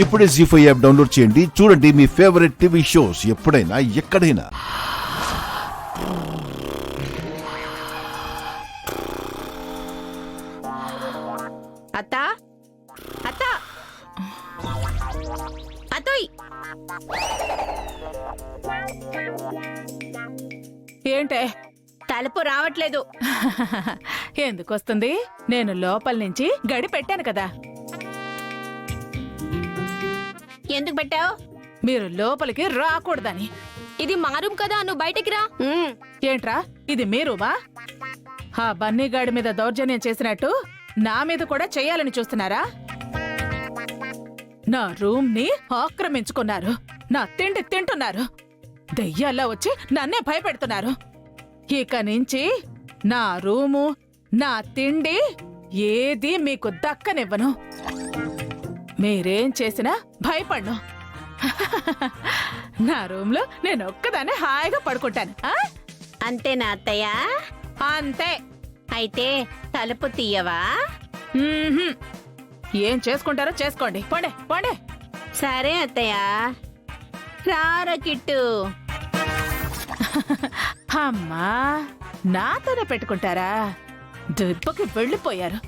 ఇప్పుడే జీ5 app download చేయండి. చూడండి మీ ఫేవరెట్ టీవీ షోస్ ఎప్పుడైనా ఎక్కడైనా. అత్తా అత్తా అత్తోయ్, ఏంటే తలుపు రావట్లేదు. ఎందుకొస్తుంది? నేను లోపల నుంచి గడి పెట్టాను కదా. ఎందుకు పెట్టావు? మీరు లోపలికి రాకూడదని. ఇది మా రూమ్ కదా, నువ్వు బయటికి రా. ఏంట్రా ఇది మీ రూమా? ఆ బన్నీగాడి మీద దౌర్జన్యం చేసినట్టు నా మీద కూడా చెయ్యాలని చూస్తున్నారా? నా రూమ్ ని ఆక్రమించుకున్నారు, నా తిండి తింటున్నారు, దెయ్యాల్లా వచ్చి నన్నే భయపెడుతున్నారు. ఇక నుంచి నా రూము, నా తిండి ఏది మీకు దక్కనివ్వను. మీరేం చేసినా భయపడ్ను. నా రూమ్ లో నేను ఒక్కదాన్ని హాయిగా పడుకుంటాను. అంతేనా అత్తయ్య? అంతే. అయితే తలుపు తీయవా? మ్మ్హ్మ్. ఏం చేసుకుంటారో చేసుకోండి, పోండే పోండే. సరే అత్తయ్య. రారా కిట్టు. అమ్మా, నాతోనే పెట్టుకుంటారా? దుబ్బకి వెళ్ళిపోయారు.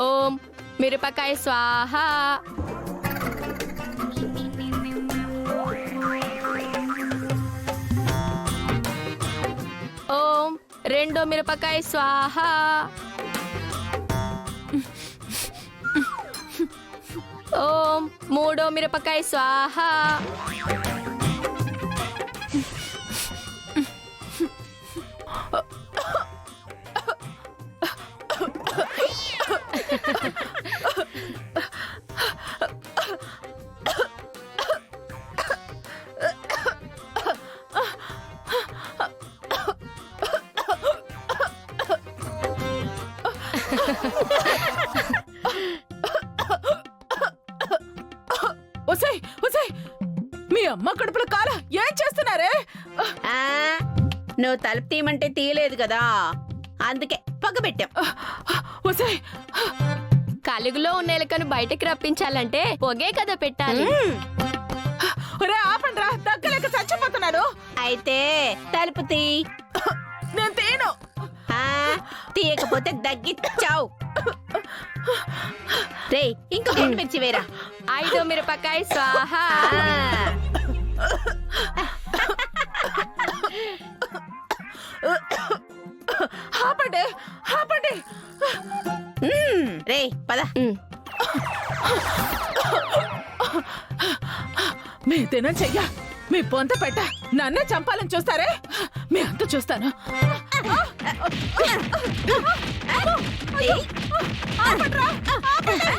ఓం మిరపకాయ స్వాహ. ఓం రెండో మిరపకాయ స్వాహ. ఓం మూడో మిరపకాయ స్వాహ. ఒసేయ్ ఒసేయ్, మీ అమ్మ కడుపులో కాల ఏం చేస్తున్నారే? ఆ, నువ్వు తలుపు తీయమంటే తీయలేదు కదా, అందుకే పగబెట్టాం. ఒసేయ్, కలుగులో ఉన్న ఎలుకను బయటకి రప్పించాలంటే పొగే కదా పెట్టాలి. ఒరే ఆపండ్రా, దగ్గలేక చచ్చిపోతున్నాడు. అయితే తలుపు తీ. నేను తీను. ఆ, తీయకపోతే దగ్గిచ్చావు. రే, ఇంకో మిర్చి వేరా. ఐదో మిరపకాయ స్వాహ. ఆపండి ఆపండి. రే పద. మీ దినం చెయ్య, మీ పొంత పెట్ట నన్నే చంపాలని చూస్తారే, మీ అంత చూస్తాను. ఆపండ్రా, ఆపండి.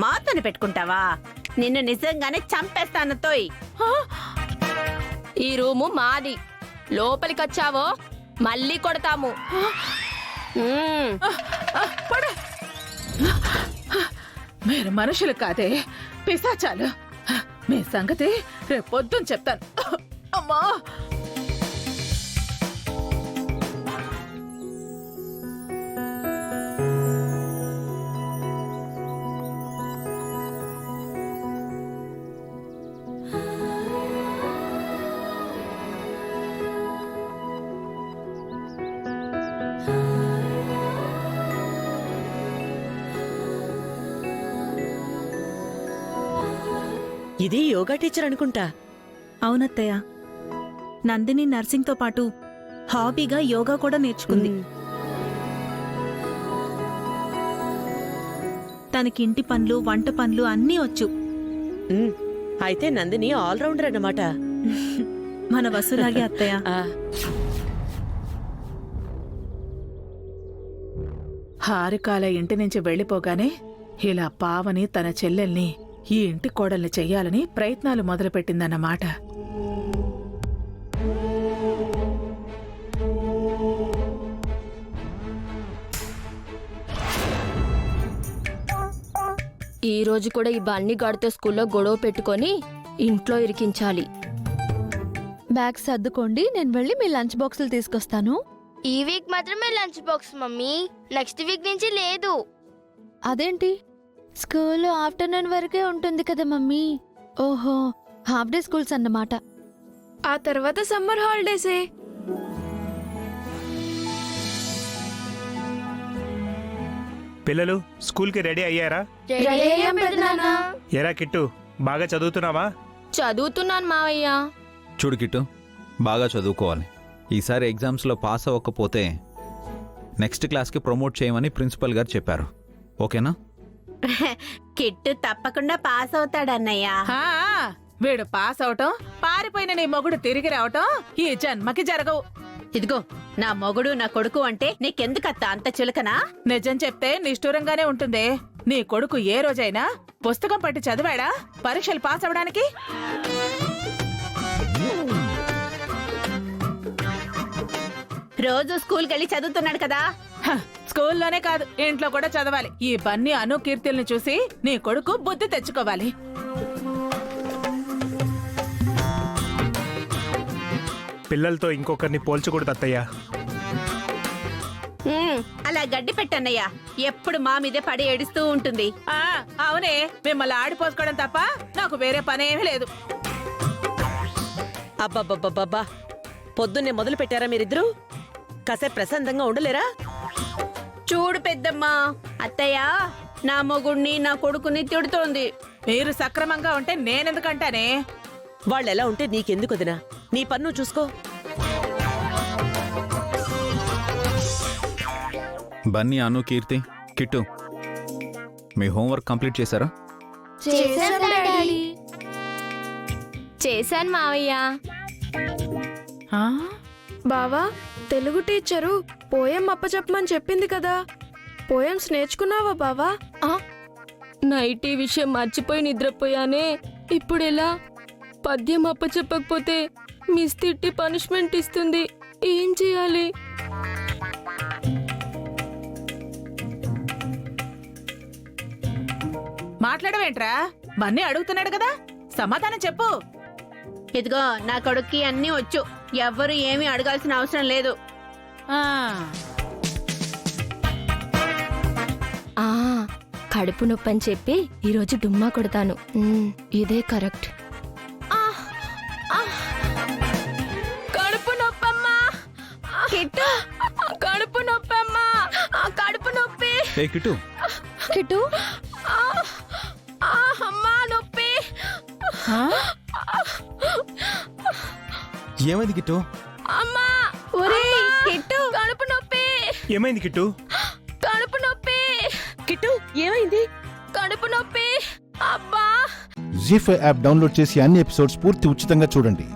మాతోని పెట్టుకుంటావా? నిన్ను నిజంగానే చంపేస్తాను తోయ్. ఈ రూము మాది, లోపలికి వచ్చావో మళ్ళీ కొడతాము. పడు. మీరు మనుషులు కాదే, పిశాచాలు. మీ సంగతి రేపొద్దున చెప్తాను. అమ్మా, ఇది యోగా టీచర్ అనుకుంటా. అవునత్తయ్య, నందిని నర్సింగ్తో పాటు హాబీగా యోగా కూడా నేర్చుకుంది. తనకింటి పనులు, వంట పనులు అన్నీ వచ్చు. అయితే నందిని ఆల్రౌండర్ అన్నమాట. మన వసులాగే అత్తయ్య. హారికాల ఇంటి నుంచి వెళ్ళిపోగానే ఇలా పావని తన చెల్లెల్ని ఈ ఇంటి కోడల్ని చెయ్యాలని ప్రయత్నాలు మొదలుపెట్టిందన్నమాట. ఈ రోజు కూడా ఈ బన్నీ గాడితో స్కూల్లో గొడవ పెట్టుకొని ఇంట్లో ఇరికించాలి. బ్యాగ్ సర్దుకోండి, నేను వెళ్ళి మీ లంచ్ బాక్సులు తీసుకొస్తాను. ఈ వీక్ మాత్రమే lunch box mummy, next week నుంచి లేదు. అదేంటి, స్కూల్ ఆఫ్టర్నూన్ వరకే ఉంటుంది కదా మమ్మీ. ఓహో, హాఫ్ డే స్కూల్స్ అన్నమాట. ఆ తర్వాత సమ్మర్ హాలిడేసే. పిల్లలు స్కూల్కి రెడీ అయ్యారా? ఎరా కిట్టు, బాగా చదువుతున్నావా? చదువుతున్నాను మావయ్య. చూడు కిట్టు, బాగా చదువుకోవాలి. ఈసారి ఎగ్జామ్స్లో పాస్ అవ్వకపోతే నెక్స్ట్ క్లాస్కి ప్రమోట్ చేయమని ప్రిన్సిపల్ గారు చెప్పారు. ఓకేనా? కిట్టు తప్పకుండా పాస్ అవుతాడన్నయ్య. హా, వీడు పాస్ అవటం, పారిపోయిన నీ మొగుడు తిరిగి రావటం ఈ జన్మకి జరగవు. ఇదిగో, నా మొగుడు నా కొడుకు అంటే నీకెందుకత్తా అంత చులకనా? నిజం చెప్తే నిష్ఠూరంగానే ఉంటుంది. నీ కొడుకు ఏ రోజైనా పుస్తకం పట్టి చదివాడా పరీక్షలు పాస్ అవడానికి? రోజు స్కూల్కి వెళ్ళి చదువుతున్నాడు కదా. హ, స్కూల్లోనే కాదు, ఇంట్లో కూడా చదవాలి. ఈ బన్నీ అను కీర్తిల్ని చూసి నీ కొడుకు బుద్ధి తెచ్చుకోవాలి. పిల్లలతో ఇంకొకరిని పోల్చకూడదు అత్తయ్య. అలా గడ్డి పెట్టన్నయ్య, ఎప్పుడు మా మీదే పడి ఏడుస్తూ ఉంటుంది. ఆ, అవునే, మిమ్మల్ని ఆడిపోసుకోవడం తప్ప నాకు వేరే పనేమీ లేదు. అబ్బబ్బబ్బబ్బా, పొద్దున్నే మొదలు పెట్టారా మీరిద్దరూ? కాసేపు ప్రశాంతంగా ఉండలేరా? చూడు పెద్దమ్మ, అత్తయ్య నా మొగుడిని నా కొడుకుని తిడుతోంది. మీరు సక్రమంగా ఉంటే నేనెందుకంటానే? వాళ్ళెలా ఉంటే నీకెందుకు వదినా? నీ పన్ను చూసుకో. బన్నీ, అను, కీర్తి, కిట్టు, మీ హోంవర్క్ కంప్లీట్ చేశారా? చేశాను మావయ్య. ఆ? బావా, తెలుగు టీచరు పోయం అప్పచెప్పమని చెప్పింది కదా, పోయమ్స్ నేర్చుకున్నావా బావా? నైట్ ఈ విషయం మర్చిపోయి నిద్రపోయానే. ఇప్పుడు ఎలా? పద్యం అప్పచెప్పకపోతే మిస్ తిట్టి పనిష్మెంట్ ఇస్తుంది. ఏం చేయాలి? మాట్లాడవేంట్రా? బన్నీ అడుగుతున్నాడు కదా, సమాధానం చెప్పు. ఇదిగో, నా కొడుక్కి అన్నీ వచ్చు, ఎవ్వరు ఏమీ అడగాల్సిన అవసరం లేదు. ఆ, కడుపు నొప్పి అని చెప్పి ఈరోజు డుమ్మా కొడతాను. ఇదే కరెక్ట్. కడుపు నొప్పమ్మా, కడుపు నొప్పమ్మా, కడుపు నొప్పి. ఏ కిట్టు, కిట్టు, అమ్మా నొప్పి. ఆ? ఏమైంది కిట్టు? అమ్మా, ఒరేయ్ కిట్టు, కడుపు నొప్పి. ఏమైంది కిట్టు? కడుపు నొప్పి. కిట్టు, ఏమైంది? కడుపు నొప్పి. అబ్బా. జీ5 యాప్ డౌన్లోడ్ చేసి అన్ని ఎపిసోడ్స్ పూర్తి ఉచితంగా చూడండి.